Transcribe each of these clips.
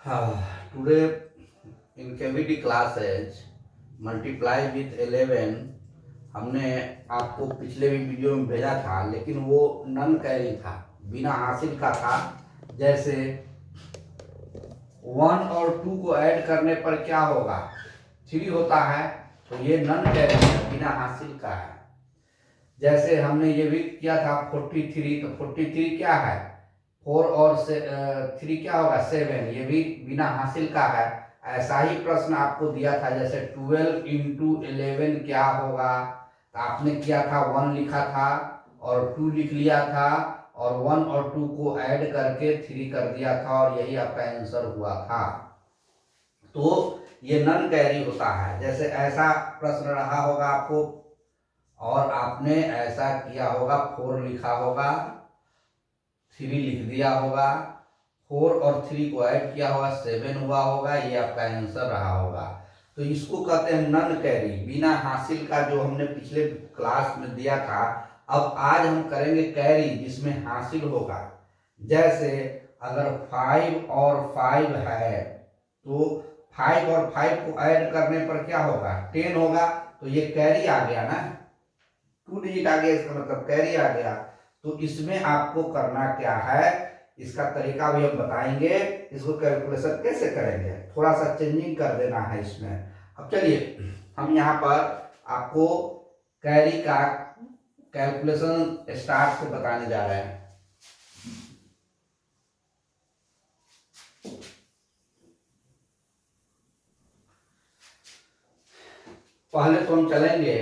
Today in KVD classes multiply with 11 हमने आपको पिछले भी वीडियो में भेजा था, लेकिन वो नन कैरी था, बिना हासिल का था। जैसे 1 और 2 को ऐड करने पर क्या होगा, 3 होता है, तो ये नन कैरी है, बिना हासिल का है। जैसे हमने ये भी किया था 43, तो 43 क्या है, 4 और 3 क्या होगा, 7, ये भी बिना हासिल का है। ऐसा ही प्रश्न आपको दिया था, जैसे 12 इंटू 11 क्या होगा, तो आपने किया था 1 लिखा था और 2 लिख लिया था और 1 और 2 को ऐड करके 3 कर दिया था और यही आपका आंसर हुआ था। तो ये नन कैरी होता है। जैसे ऐसा प्रश्न रहा होगा आपको और आपने ऐसा किया होगा, 4 लिखा होगा, 3 लिख दिया होगा, 4 और 3 को ऐड किया होगा, 7 हुआ होगा, ये आपका आंसर रहा होगा। तो इसको कहते हैं नन कैरी, बिना हासिल का, जो हमने पिछले क्लास में दिया था। अब आज हम करेंगे कैरी जिसमें हासिल होगा। जैसे अगर 5 और 5 है, तो 5 और 5 को ऐड करने पर क्या होगा, 10 होगा, तो ये कैरी आ गया ना, 2 डिजिट आ गया, इसका मतलब कैरी आ गया। तो इसमें आपको करना क्या है, इसका तरीका भी हम बताएंगे, इसको कैलकुलेशन कैसे करेंगे, थोड़ा सा चेंजिंग कर देना है इसमें। अब चलिए हम यहाँ पर आपको कैरी का कैलकुलेशन स्टार्ट से बताने जा रहे हैं। पहले तो हम चलेंगे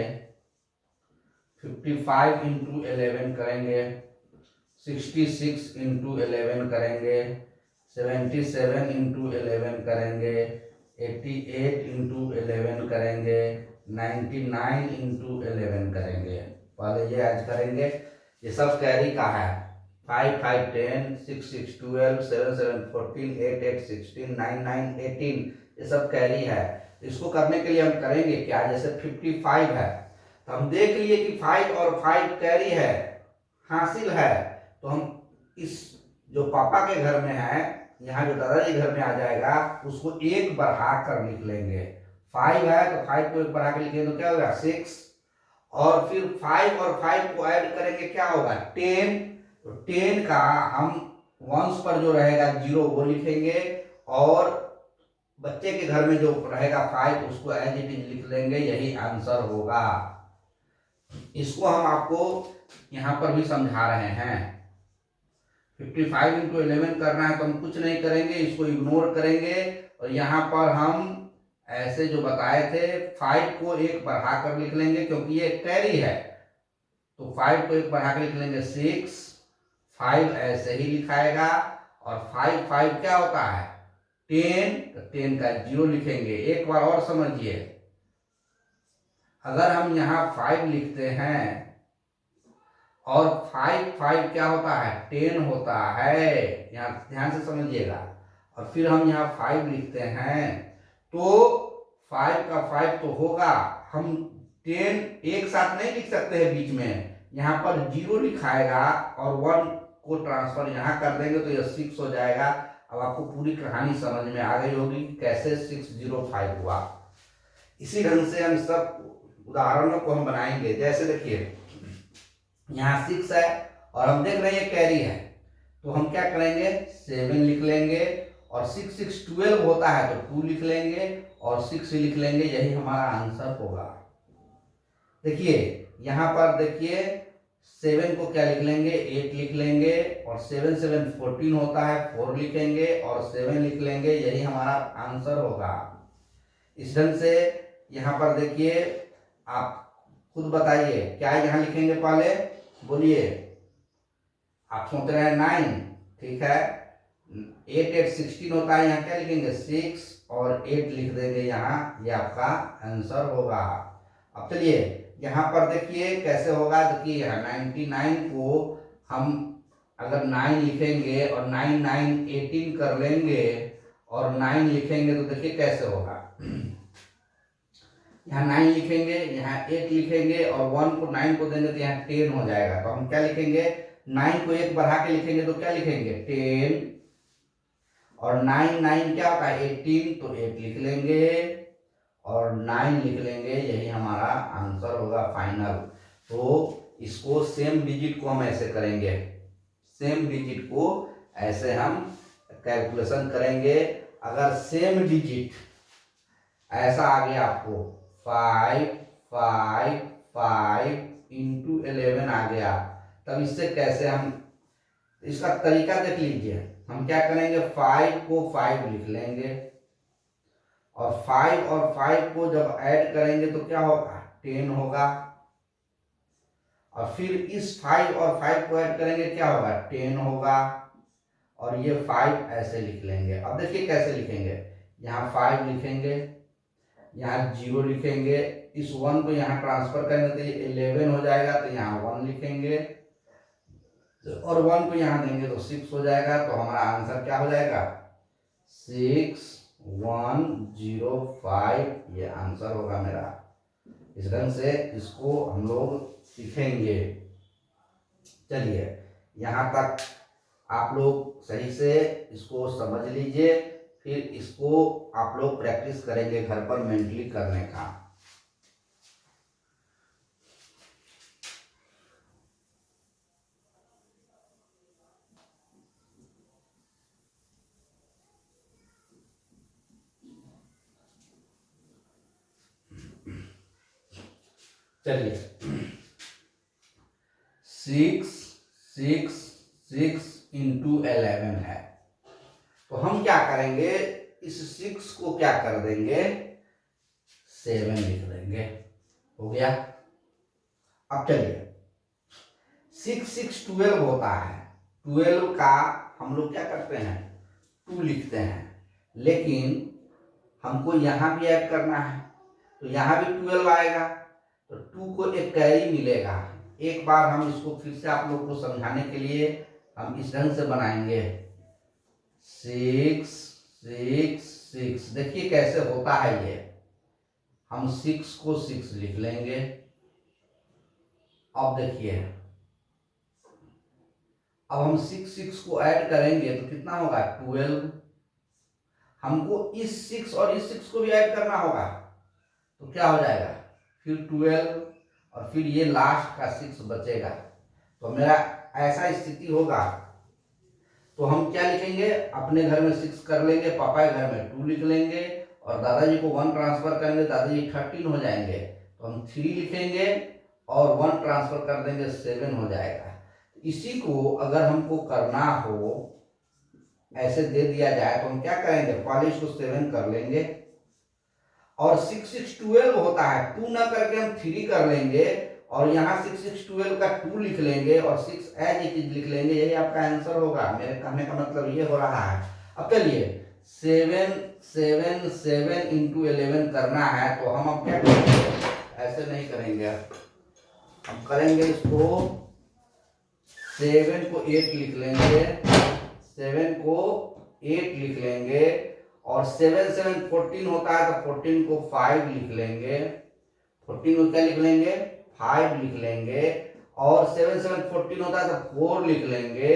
55 इंटू 11 करेंगे, 66 इंटू 11 करेंगे, 77 इंटू 11 करेंगे, 88 इंटू 11 करेंगे, 99 इंटू 11 करेंगे। पहले ये आज करेंगे, ये सब कैरी का है। 5 5 10, 6 6 12, 7 7 14, 8 8 16, 9 9 18, ये सब कैरी है। इसको करने के लिए हम करेंगे क्या, जैसे 55 है, तो हम देख लिए कि 5 और 5 कैरी है, हासिल है, तो हम इस जो पापा के घर में है, यहाँ जो दादाजी घर में आ जाएगा, उसको 1 बढ़ा कर लिख लेंगे। 5 है तो 5 को 1 बढ़ा कर लिखेंगे तो क्या होगा, 6, और फिर 5 और 5 को ऐड करेंगे, क्या होगा, 10। तो 10 का हम वंश पर जो रहेगा 0 वो लिखेंगे, और बच्चे के घर में जो रहेगा 5 उसको एज इट इज लिख लेंगे, यही आंसर होगा। इसको हम आपको यहाँ पर भी समझा रहे हैं। 55 इंटू 11 करना है तो हम कुछ नहीं करेंगे, इसको इग्नोर करेंगे, और यहाँ पर हम ऐसे जो बताए थे 5 को 1 बढ़ा कर लिख लेंगे, क्योंकि ये कैरी है, तो 5 को 1 बढ़ा कर लिख लेंगे 6, 5 ऐसे ही लिखाएगा, और 5 5 क्या होता है, 10, तो 10 का 0 लिखेंगे। एक बार और समझिए, अगर हम यहाँ 5 लिखते हैं और 5 5 क्या होता है, 10 होता है, यहाँ ध्यान से समझिएगा, और फिर हम यहाँ 5 लिखते हैं, तो 5 का 5 तो होगा, हम 10 एक साथ नहीं लिख सकते हैं बीच में, यहाँ पर 0 लिखाएगा और 1 को ट्रांसफर यहाँ कर देंगे तो यह 6 हो जाएगा। अब आपको पूरी कहानी समझ में आ गई होगी कैसे 605 हुआ। इसी ढंग से हम सब उदाहरणों को हम बनाएंगे। जैसे देखिए यहाँ 6 है और हम देख रहे हैं कैरी है, तो हम क्या करेंगे, 7 लिख लेंगे, और 6 6 12 होता है तो 2 लिख लेंगे और 6 लिख लेंगे, यही हमारा आंसर होगा। देखिए यहाँ पर देखिए 7 को क्या लिख लेंगे, 8 लिख लेंगे, और 7 7 14 होता है, 4 लिखेंगे और 7 लिख लेंगे, यही हमारा आंसर होगा। इस ढंग से यहाँ पर देखिए, आप खुद बताइए क्या यहाँ लिखेंगे, पहले बोलिए, आप सोच रहे हैं 9, ठीक है, 8 8 16 होता है, यहाँ क्या लिखेंगे, 6 और 8 लिख देंगे यहाँ, ये आपका आंसर होगा। अब चलिए यहाँ पर देखिए कैसे होगा, देखिए यहाँ 99 को हम अगर 9 लिखेंगे और 9 9 18 कर लेंगे और 9 लिखेंगे तो देखिए कैसे होगा, यहाँ 9 लिखेंगे, यहाँ 8 लिखेंगे और 1 को 9 को देंगे तो यहाँ 10 हो जाएगा। तो हम क्या लिखेंगे, 9 को 1 बढ़ा के लिखेंगे तो क्या लिखेंगे, 10, और 9 9 क्या होता है 18, तो 8 लिख लेंगे और 9 लिख लेंगे, यही हमारा आंसर होगा फाइनल। तो इसको सेम डिजिट को हम ऐसे करेंगे, सेम डिजिट को ऐसे हम कैलकुलेशन करेंगे। अगर सेम डिजिट ऐसा आ गया आपको 5 5 5 इंटू 11 आ गया, तब इससे कैसे हम, इसका तरीका देख लीजिए। हम क्या करेंगे, 5 को 5 लिख लेंगे और 5 को जब ऐड करेंगे तो क्या होगा 10 होगा, और फिर इस 5 और 5 को ऐड करेंगे क्या होगा 10 होगा, और ये 5 ऐसे लिख लेंगे। अब देखिए कैसे लिखेंगे, यहाँ 5 लिखेंगे, यहाँ 0 लिखेंगे, इस 1 को यहाँ ट्रांसफर करेंगे तो ये 11 हो जाएगा, तो यहाँ 1 लिखेंगे और 1 को यहाँ देंगे तो 6 हो जाएगा। तो हमारा आंसर क्या हो जाएगा 6105, ये आंसर होगा मेरा। इस ढंग से इसको हम लोग सीखेंगे। चलिए यहाँ तक आप लोग सही से इसको समझ लीजिए, फिर इसको आप लोग प्रैक्टिस करेंगे घर पर मेंटली करने का। चलिए 6 इंटू 11 है, तो हम क्या करेंगे, इस 6 को क्या कर देंगे 7 लिख देंगे, हो गया। अब चलिए 6 6 12 होता है, 12 का हम लोग क्या करते हैं 2 लिखते हैं, लेकिन हमको यहाँ भी ऐड करना है तो यहाँ भी 12 आएगा, तो 2 को एक कैरी मिलेगा। एक बार हम इसको फिर से आप लोग को समझाने के लिए हम इस ढंग से बनाएंगे 6 6 6, देखिए कैसे होता है ये। हम 6 को 6 लिख लेंगे। अब देखिए, अब हम 6 6 को ऐड करेंगे तो कितना होगा 12। हमको इस 6 और इस 6 को भी ऐड करना होगा, तो क्या हो जाएगा फिर 12 और फिर ये लास्ट का 6 बचेगा। तो मेरा ऐसा स्थिति होगा, तो हम क्या लिखेंगे, अपने घर में 6 कर लेंगे, पापा के घर में 2 लिख लेंगे और दादाजी को 1 ट्रांसफर करेंगे, दादाजी 13 हो जाएंगे, तो हम 3 लिखेंगे और 1 ट्रांसफर कर देंगे 7 हो जाएगा। इसी को अगर हमको करना हो ऐसे दे दिया जाए तो हम क्या करेंगे, पहले इसको 7 कर लेंगे और 6 6 12 होता है, 2 ना करके हम 3 कर लेंगे और यहाँ 6 6 12 का 2 लिख लेंगे और 6 एज इट इज लिख लेंगे, यही आपका आंसर होगा। मेरे कहने का मतलब ये हो रहा है। अब चलिए 7 7 7 इंटू 11 करना है, तो हम अब क्या करेंगे, ऐसे नहीं करेंगे, हम करेंगे इसको 7 को 8 लिख लेंगे, 7 को 8 लिख लेंगे और 7 7 14 होता है, तो 14 को 5 लिख लेंगे, 14 को क्या लिख लेंगे 5 लिख लेंगे और 7 7 14 होता है तो 4 लिख लेंगे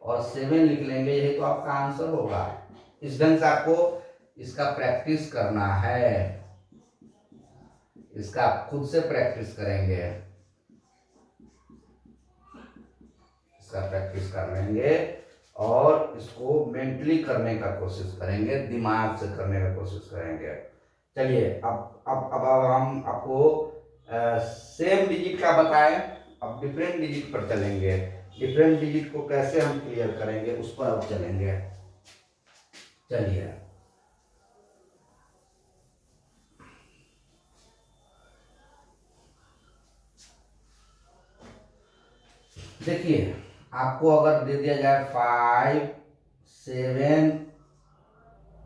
और 7 लिख लेंगे, यही तो आपका आंसर होगा। इस ढंग से आपको इसका प्रैक्टिस करना है, इसका खुद से प्रैक्टिस करेंगे, इसका प्रैक्टिस कर लेंगे और इसको मेंटली करने का कोशिश करेंगे, दिमाग से करने का कोशिश करेंगे। चलिए अब हम आपको सेम डिजिट का बताएं, अब डिफरेंट डिजिट पर चलेंगे। डिफरेंट डिजिट को कैसे हम क्लियर करेंगे उस पर अब चलेंगे। चलिए देखिए, आपको अगर दे दिया जाए 5 7,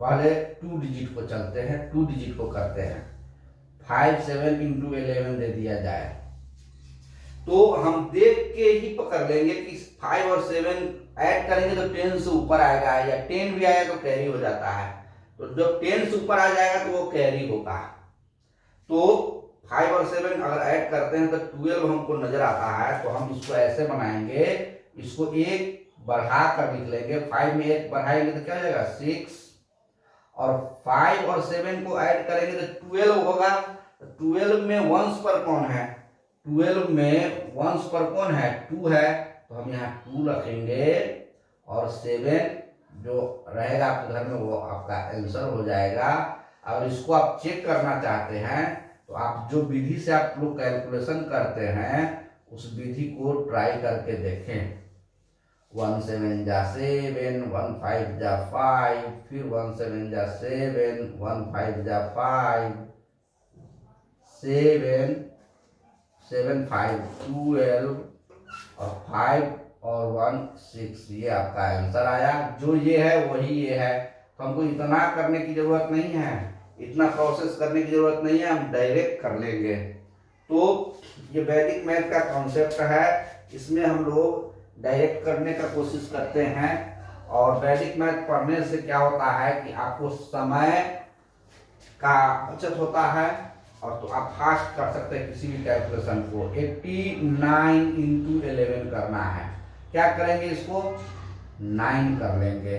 पहले 2 डिजिट को चलते हैं, 2 डिजिट को करते हैं, 5 7 इंटू 11 दे दिया जाए तो हम देख के ही पकड़ लेंगे कि 5 और 7 ऐड करेंगे तो 10 से ऊपर आएगा, या 10 भी आएगा तो कैरी हो जाता है, तो जब 10 से ऊपर आ जाएगा तो वो कैरी होगा। तो 5 और 7 अगर ऐड करते हैं तो 12 हमको नजर आता है, तो हम इसको ऐसे बनाएंगे, इसको एक बढ़ा कर लिख लेंगे। 5 में 1 बढ़ाएंगे तो क्या हो जाएगा 6, और 5 और 7 को ऐड करेंगे तो 12 होगा। 12 में वंस पर कौन है, 12 में वंस पर कौन है, 2 है, तो हम यहाँ 2 रखेंगे, और 7 जो रहेगा आपके घर में वो आपका आंसर हो जाएगा। और इसको आप चेक करना चाहते हैं तो आप जो विधि से आप लोग कैलकुलेशन करते हैं उस विधि को ट्राई करके देखें। 1 7 जा 7, 1 5 जा 5, फिर 1 7 जा 7, 1 5 जा 5, 7 7 5 12, और 5 और 1 6, ये आपका आंसर आया। जो ये है वही ये है, तो हमको इतना करने की जरूरत नहीं है, इतना प्रोसेस करने की जरूरत नहीं है, हम डायरेक्ट कर लेंगे। तो ये वैदिक मैथ का कॉन्सेप्ट है, इसमें हम लोग डायरेक्ट करने का कोशिश करते हैं। और वैदिक मैथ पढ़ने से क्या होता है कि आपको समय का बचत होता है, और तो आप फास्ट कर सकते हैं किसी भी कैलकुलेशन को। 89 इंटू 11 करना है, क्या करेंगे, इसको 9 कर लेंगे।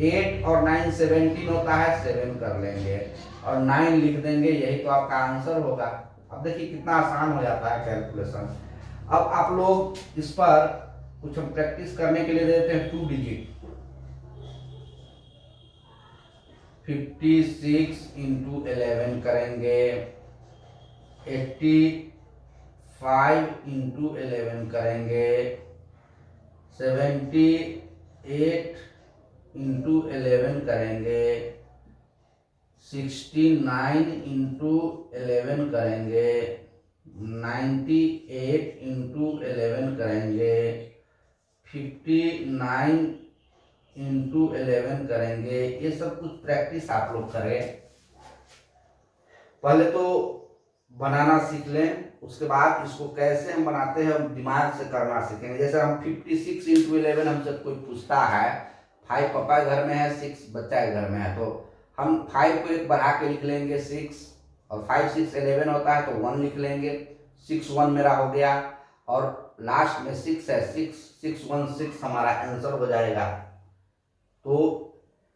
8 और 9 17 होता है, 7 कर लेंगे और 9 लिख देंगे, यही तो आपका आंसर होगा। अब देखिए कितना आसान हो जाता है कैलकुलेशन। अब आप लोग इस पर कुछ हम प्रैक्टिस करने के लिए देते हैं 2 डिजिट। 56 इंटू 11 करेंगे, 85 इंटू 11 करेंगे, 78 इंटू 11 करेंगे, 69 इंटू 11 करेंगे, 98 इंटू 11 करेंगे, 59 इंटू 11 करेंगे। ये सब कुछ प्रैक्टिस आप लोग करें। पहले तो बनाना सीख लें, उसके बाद इसको कैसे हम बनाते हैं हम दिमाग से करना सीखेंगे। जैसे हम 56 इंटू 11 हमसे कोई पूछता है, 5 पापा के घर में है, 6 बच्चा के घर में है, तो हम 5 को एक बढ़ा के लिख लेंगे 6, और 5 6 11 होता है तो 1 लिख लेंगे, 6 1 मेरा हो गया, और लास्ट में 6 है, 6 6 1 6 हमारा आंसर हो जाएगा। तो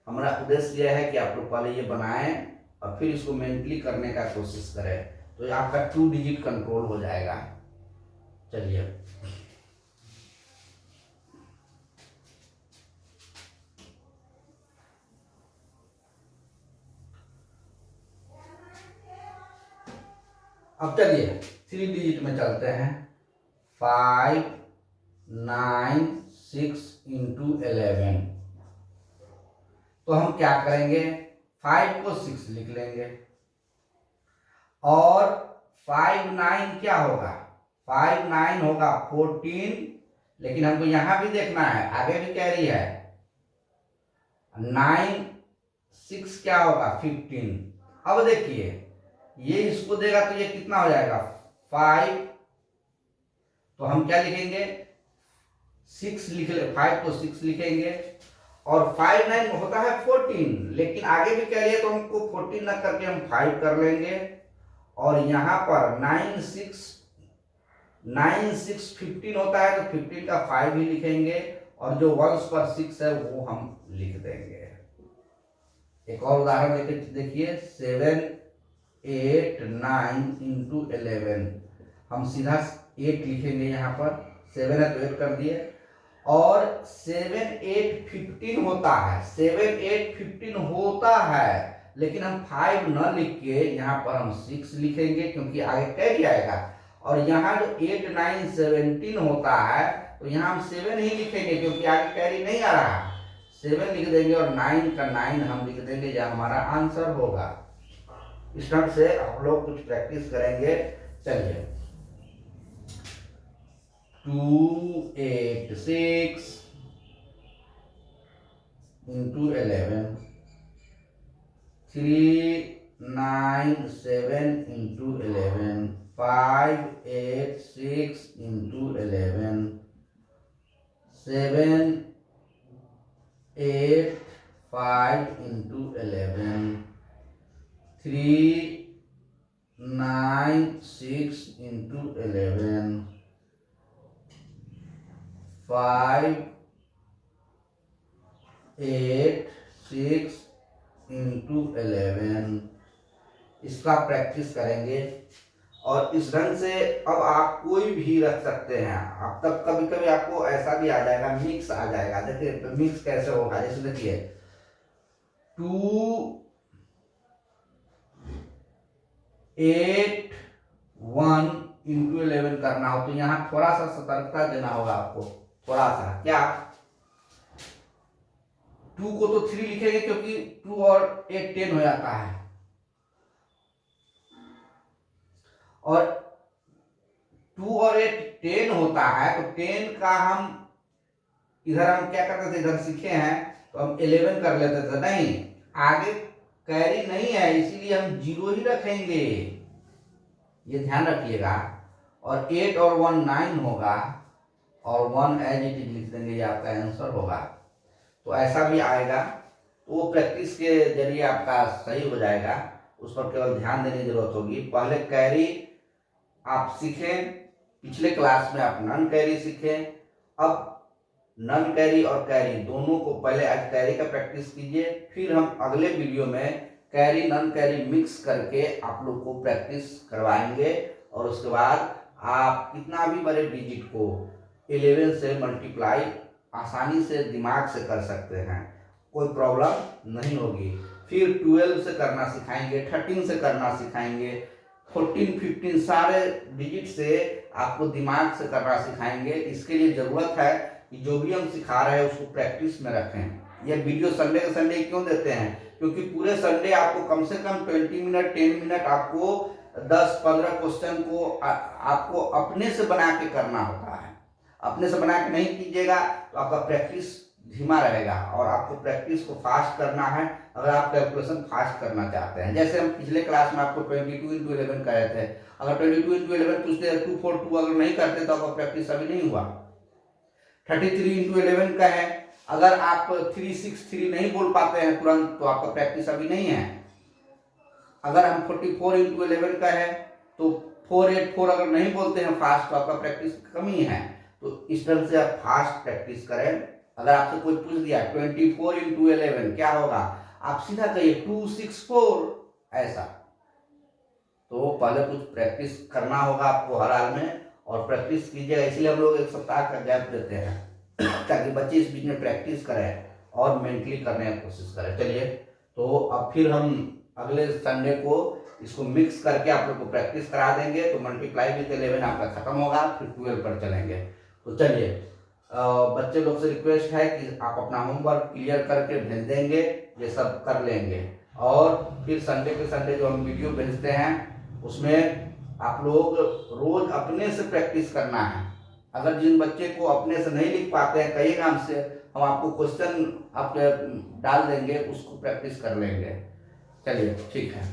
हमारा उद्देश्य यह है कि आप लोग पहले ये बनाएं और फिर इसको मेंटली करने का कोशिश करें, तो आपका 2 डिजिट कंट्रोल हो जाएगा। चलिए अब चलिए 3 डिजिट में चलते हैं। 5 9 6 इंटू 11, तो हम क्या करेंगे, 5 को 6 लिख लेंगे, और 5 9 क्या होगा, 5 9 होगा 14, लेकिन हमको यहां भी देखना है, आगे भी कैरी है, 9 6 क्या होगा 15। अब देखिए ये इसको देगा तो ये कितना हो जाएगा 5, तो हम क्या लिखेंगे 6 लिख ले, 5 को 6 लिखेंगे, और 5 9 होता है 14, लेकिन आगे भी कह रही है तो हमको 14 न करके हम 5 कर लेंगे, और यहाँ पर 9 6 15 होता है तो 15 का 5 ही लिखेंगे, और जो वंस पर 6 है वो हम लिख देंगे। एक और उदाहरण देखिए 7 8 9 इंटू 11, हम सीधा 8 लिखेंगे, यहाँ पर 7 है तो 8 कर दिए, और 7 8 15 होता है, 7 8 15 होता है, लेकिन हम 5 न लिख के यहाँ पर हम 6 लिखेंगे क्योंकि आगे कैरी आएगा, और यहाँ जो 8 9 17 होता है तो यहाँ हम 7 ही लिखेंगे क्योंकि आगे कैरी नहीं आ रहा, 7 लिख देंगे, और 9 का 9 हम लिख देंगे, यह हमारा आंसर होगा। इस ढंग से हम लोग कुछ प्रैक्टिस करेंगे। चलिए 2 8 6 into 11, 3 9 7 into 11, 5 8 6 into 11, 7 8 5 into 11, 3 9 6 into 11, 5 8 6 into 11, इसका प्रैक्टिस करेंगे। और इस ढंग से अब आप कोई भी रख सकते हैं। अब तब कभी कभी आपको ऐसा भी आ जाएगा, मिक्स आ जाएगा। देखिए मिक्स कैसे होगा, जैसे देखिए 2 8 1 इंटू 11 करना हो तो यहाँ थोड़ा सा सतर्कता देना होगा आपको, थोड़ा सा। क्या 2 को तो 3 लिखेंगे क्योंकि 2 और 8 10 हो जाता है, और 2 और 8 10 होता है, तो 10 का हम इधर हम क्या करते थे, इधर सीखे हैं तो हम 11 कर लेते थे। नहीं, आगे कैरी नहीं है इसीलिए हम 0 ही रखेंगे, ये ध्यान रखिएगा। और 8 और 1 9 होगा, और 1 एज इट इज लिख देंगे, ये आपका आंसर होगा। तो ऐसा भी आएगा, तो वो प्रैक्टिस के जरिए आपका सही हो जाएगा। उस पर केवल ध्यान देने की जरूरत होगी। पहले कैरी आप सीखें, पिछले क्लास में आप नन कैरी सीखें। अब नन कैरी और कैरी दोनों को पहले आज कैरी का प्रैक्टिस कीजिए, फिर हम अगले वीडियो में कैरी नन कैरी मिक्स करके आप लोग को प्रैक्टिस करवाएंगे। और उसके बाद आप कितना भी बड़े डिजिट को 11 से मल्टीप्लाई आसानी से दिमाग से कर सकते हैं, कोई प्रॉब्लम नहीं होगी। फिर 12 से करना सिखाएंगे, 13 से करना सिखाएंगे, 14 15 सारे डिजिट से आपको दिमाग से करना सिखाएंगे। इसके लिए ज़रूरत है कि जो भी हम सिखा रहे हैं उसको प्रैक्टिस में रखें। ये वीडियो संडे के संडे क्यों देते हैं, क्योंकि पूरे संडे आपको कम से कम 20 मिनट 10 मिनट आपको 10-15 क्वेश्चन को आपको अपने से बना के करना होता है। अपने से बना के नहीं कीजिएगा तो आपका प्रैक्टिस धीमा रहेगा, और आपको प्रैक्टिस को फास्ट करना है अगर आप कैलकुलेशन फास्ट करना चाहते हैं। जैसे हम पिछले क्लास में आपको 22 इंटू 11 कहे थे, अगर 22 इंटू 11 पूछते 2 4 2 अगर नहीं करते तो आपका प्रैक्टिस अभी नहीं हुआ। 33 इंटू 11 का है, अगर आप 3 6 3 नहीं बोल पाते हैं तुरंत तो आपका प्रैक्टिस अभी नहीं है। अगर हम 44 इंटू 11 का है तो 4 8 4 अगर नहीं बोलते हैं फास्ट तो आपका प्रैक्टिस कमी है। तो इस तरह से आप फास्ट प्रैक्टिस करें। अगर आपसे कोई पूछ दिया 24 इंटू 11 क्या होगा, आप सीधा कहिए 264 ऐसा। तो पहले कुछ प्रैक्टिस करना होगा आपको हर हाल में, और प्रैक्टिस कीजिएगा। इसलिए हम लोग एक सप्ताह का गैप देते हैं ताकि बच्चे इस बीच में प्रैक्टिस करें और मेंटली करने की कोशिश करें। चलिए, तो अब फिर हम अगले संडे को इसको मिक्स करके आप लोग को प्रैक्टिस करा देंगे। तो मल्टीप्लाई विथ 11 आपका खत्म होगा, फिर 12 पर चलेंगे। तो चलिए, बच्चे लोग से रिक्वेस्ट है कि आप अपना होमवर्क क्लियर करके भेज देंगे, ये सब कर लेंगे। और फिर संडे के संडे जो हम वीडियो भेजते हैं उसमें आप लोग रोज अपने से प्रैक्टिस करना है। अगर जिन बच्चे को अपने से नहीं लिख पाते हैं कहिएगा हमसे, हम आपको क्वेश्चन आप डाल देंगे, उसको प्रैक्टिस कर लेंगे। चलिए ठीक है।